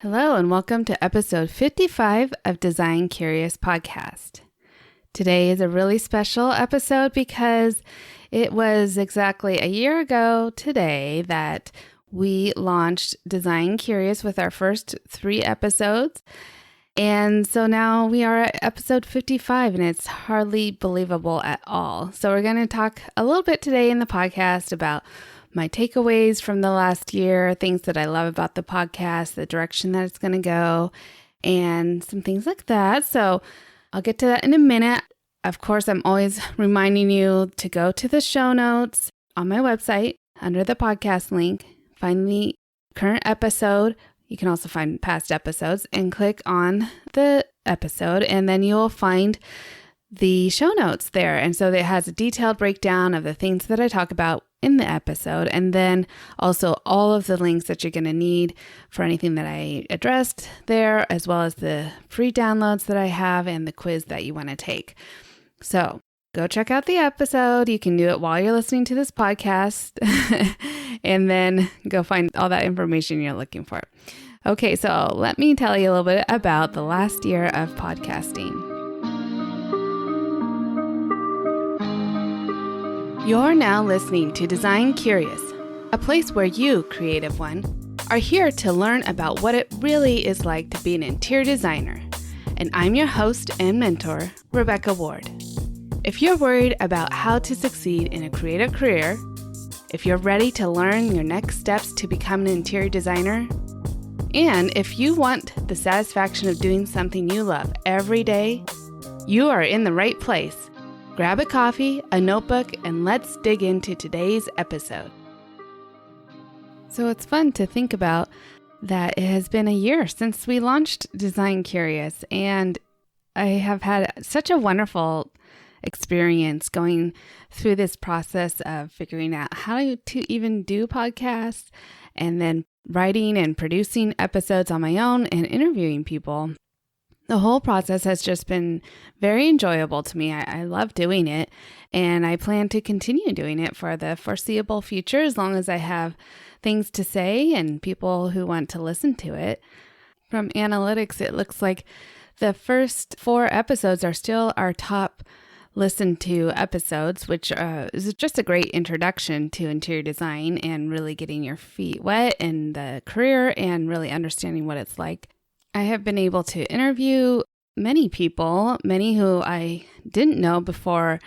Hello, and welcome to episode 55 of Design Curious Podcast. Today is a really special episode because it was exactly a year ago today that we launched Design Curious with our first 3 episodes. And so now we are at episode 55, and it's hardly believable at all. So we're going to talk a little bit today in the podcast about my takeaways from the last year, things that I love about the podcast, the direction that it's going to go, and some things like that. So I'll get to that in a minute. Of course, I'm always reminding you to go to the show notes on my website under the podcast link, find the current episode. You can also find past episodes and click on the episode, and then you'll find the show notes there. And so it has a detailed breakdown of the things that I talk about in the episode, and then also all of the links that you're going to need for anything that I addressed there, as well as the free downloads that I have and the quiz that you want to take. So go check out the episode. You can do it while you're listening to this podcast and then go find all that information you're looking for. Okay, so let me tell you a little bit about the last year of podcasting. You're now listening to Design Curious, a place where you, creative one, are here to learn about what it really is like to be an interior designer. And I'm your host and mentor, Rebecca Ward. If you're worried about how to succeed in a creative career, if you're ready to learn your next steps to become an interior designer, and if you want the satisfaction of doing something you love every day, you are in the right place. Grab a coffee, a notebook, and let's dig into today's episode. So it's fun to think about that it has been a year since we launched Design Curious, and I have had such a wonderful experience going through this process of figuring out how to even do podcasts, and then writing and producing episodes on my own and interviewing people. The whole process has just been very enjoyable to me. I love doing it, and I plan to continue doing it for the foreseeable future as long as I have things to say and people who want to listen to it. From analytics, it looks like the first 4 episodes are still our top listened to episodes, which is just a great introduction to interior design and really getting your feet wet in the career and really understanding what it's like. I have been able to interview many people, many who I didn't know before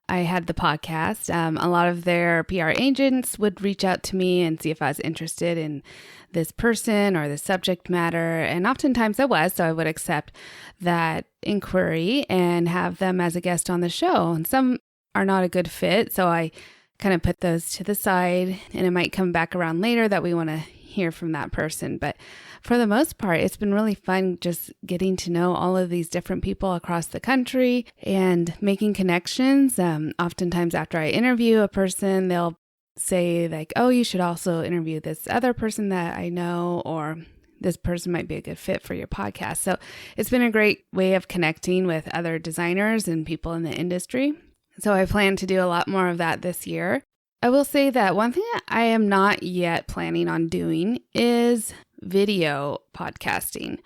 I had the podcast. A lot of their PR agents would reach out to me and see if I was interested in this person or the subject matter. And oftentimes I was, so I would accept that inquiry and have them as a guest on the show. And some are not a good fit, so I kind of put those to the side, and it might come back around later that we want to hear from that person. But for the most part, it's been really fun just getting to know all of these different people across the country and making connections. Oftentimes after I interview a person, they'll say like, oh, you should also interview this other person that I know, or this person might be a good fit for your podcast. So it's been a great way of connecting with other designers and people in the industry. So I plan to do a lot more of that this year. I will say that one thing that I am not yet planning on doing is video podcasting.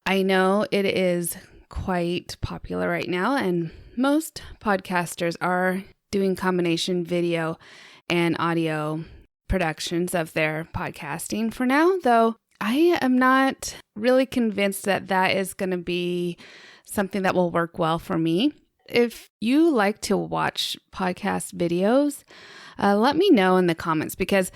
I know it is quite popular right now, and most podcasters are doing combination video and audio productions of their podcasting for now, though I am not really convinced that that is going to be something that will work well for me. If you like to watch podcast videos, let me know in the comments, because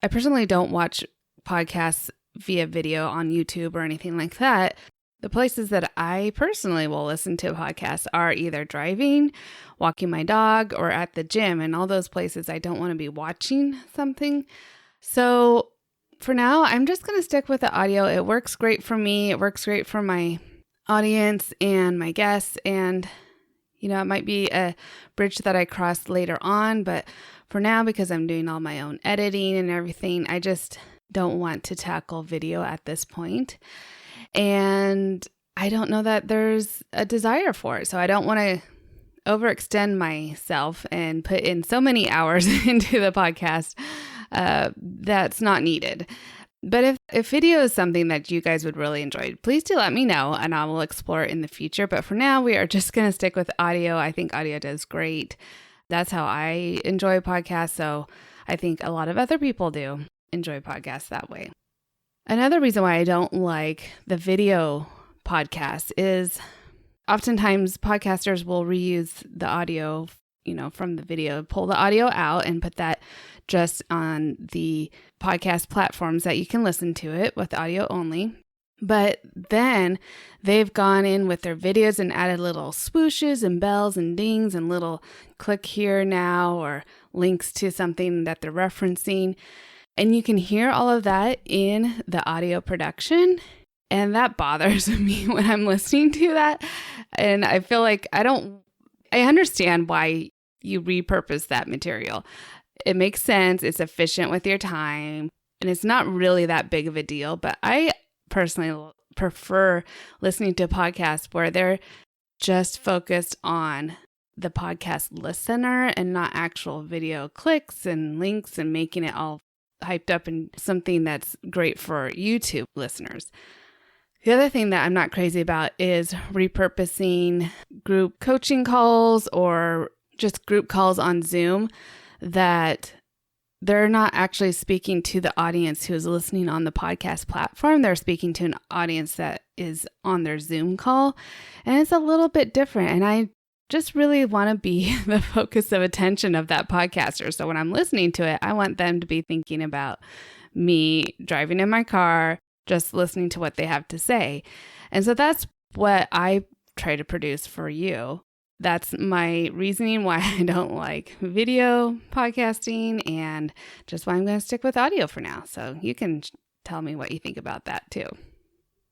I personally don't watch podcasts via video on YouTube or anything like that. The places that I personally will listen to podcasts are either driving, walking my dog, or at the gym. And all those places I don't want to be watching something. So for now, I'm just going to stick with the audio. It works great for me. It works great for my audience and my guests. And, you know, it might be a bridge that I cross later on. But for now, because I'm doing all my own editing and everything, I just don't want to tackle video at this point. And I don't know that there's a desire for it. So I don't want to overextend myself and put in so many hours into the podcast that's not needed. But if video is something that you guys would really enjoy, please do let me know and I will explore it in the future. But for now, we are just going to stick with audio. I think audio does great. That's how I enjoy podcasts. So I think a lot of other people do enjoy podcasts that way. Another reason why I don't like the video podcast is oftentimes podcasters will reuse the audio, from the video, pull the audio out and put that just on the podcast platforms that you can listen to it with audio only. But then they've gone in with their videos and added little swooshes and bells and dings and little click here now or links to something that they're referencing. And you can hear all of that in the audio production. And that bothers me when I'm listening to that. And I feel like I understand why you repurpose that material. It makes sense. It's efficient with your time. And it's not really that big of a deal. But I personally prefer listening to podcasts where they're just focused on the podcast listener and not actual video clicks and links and making it all hyped up and something that's great for YouTube listeners. The other thing that I'm not crazy about is repurposing group coaching calls or just group calls on Zoom that they're not actually speaking to the audience who is listening on the podcast platform. They're speaking to an audience that is on their Zoom call. And it's a little bit different. And I just really want to be the focus of attention of that podcaster. So when I'm listening to it, I want them to be thinking about me driving in my car, just listening to what they have to say. And so that's what I try to produce for you. That's my reasoning why I don't like video podcasting and just why I'm going to stick with audio for now. So you can tell me what you think about that too.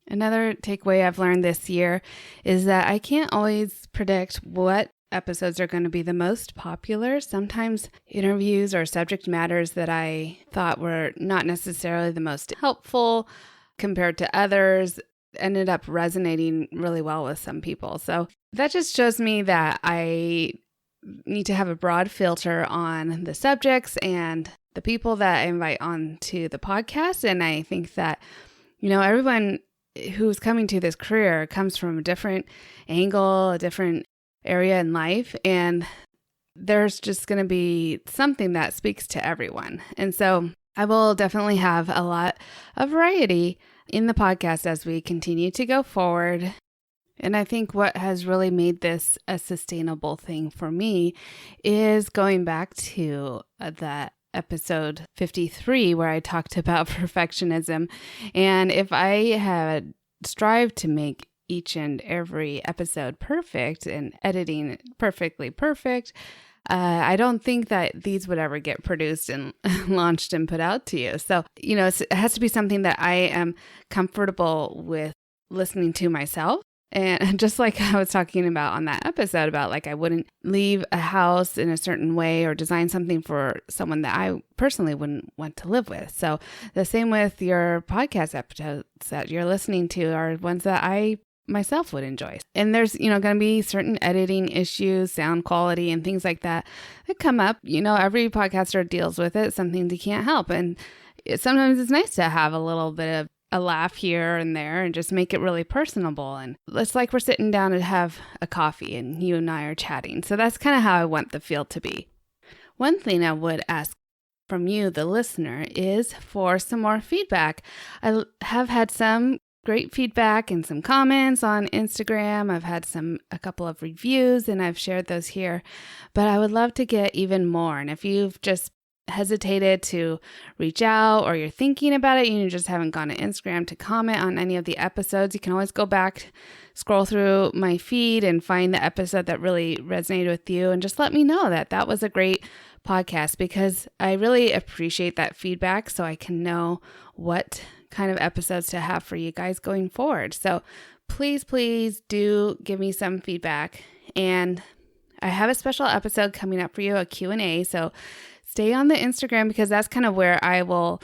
Another takeaway I've learned this year is that I can't always predict what episodes are going to be the most popular. Sometimes interviews or subject matters that I thought were not necessarily the most helpful compared to others ended up resonating really well with some people. So that just shows me that I need to have a broad filter on the subjects and the people that I invite onto the podcast. And I think that, everyone who's coming to this career comes from a different angle, a different area in life. And there's just going to be something that speaks to everyone. And so I will definitely have a lot of variety in the podcast as we continue to go forward. And I think what has really made this a sustainable thing for me is going back to that episode 53 where I talked about perfectionism. And if I had strived to make each and every episode perfect and editing perfectly perfect, I don't think that these would ever get produced and launched and put out to you. So, it has to be something that I am comfortable with listening to myself. And just like I was talking about on that episode about like I wouldn't leave a house in a certain way or design something for someone that I personally wouldn't want to live with. So the same with your podcast episodes that you're listening to are ones that I myself would enjoy. And there's, going to be certain editing issues, sound quality and things like that come up. Every podcaster deals with it. Some things you can't help. And sometimes it's nice to have a little bit of a laugh here and there and just make it really personable. And it's like we're sitting down to have a coffee and you and I are chatting. So that's kind of how I want the feel to be. One thing I would ask from you, the listener, is for some more feedback. I have had some great feedback and some comments on Instagram. I've had a couple of reviews and I've shared those here, but I would love to get even more. And if you've just hesitated to reach out or you're thinking about it and you just haven't gone to Instagram to comment on any of the episodes, you can always go back, scroll through my feed and find the episode that really resonated with you and just let me know that was a great podcast, because I really appreciate that feedback so I can know what kind of episodes to have for you guys going forward. So please do give me some feedback. And I have a special episode coming up for you, a Q&A. So stay on the Instagram because that's kind of where I will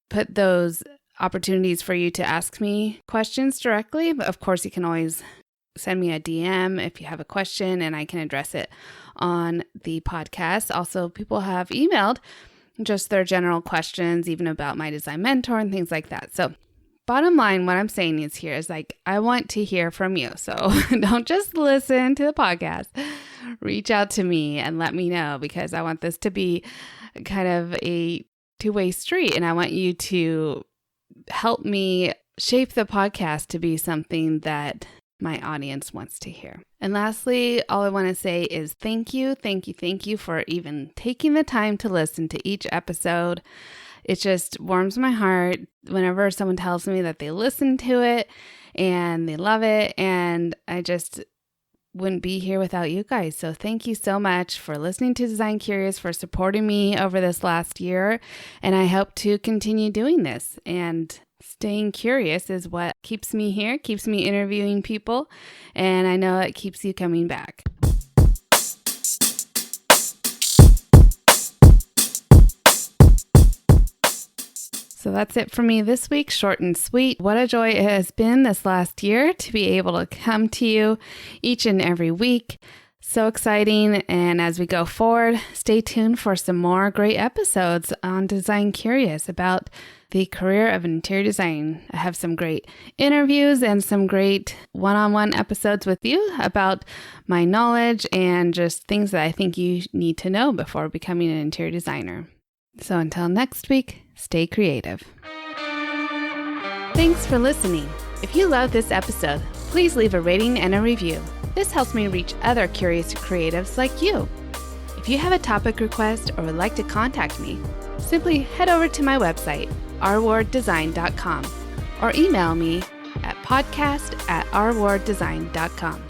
put those opportunities for you to ask me questions directly. But of course, you can always send me a DM if you have a question and I can address it on the podcast. Also, people have emailed just their general questions, even about my design mentor and things like that. So bottom line, what I'm saying is I want to hear from you. So don't just listen to the podcast. Reach out to me and let me know, because I want this to be kind of a two-way street. And I want you to help me shape the podcast to be something that my audience wants to hear. And lastly, all I want to say is thank you for even taking the time to listen to each episode. It just warms my heart whenever someone tells me that they listen to it and they love it, and I just wouldn't be here without you guys. So thank you so much for listening to Design Curious, for supporting me over this last year, and I hope to continue doing this. And staying curious is what keeps me here, keeps me interviewing people, and I know it keeps you coming back. So that's it for me this week, short and sweet. What a joy it has been this last year to be able to come to you each and every week. So exciting. And as we go forward, stay tuned for some more great episodes on Design Curious about the career of interior design. I have some great interviews and some great one-on-one episodes with you about my knowledge and just things that I think you need to know before becoming an interior designer. So until next week, stay creative. Thanks for listening. If you love this episode, please leave a rating and a review. This helps me reach other curious creatives like you. If you have a topic request or would like to contact me, simply head over to my website, rwarddesign.com, or email me at podcast@rwarddesign.com.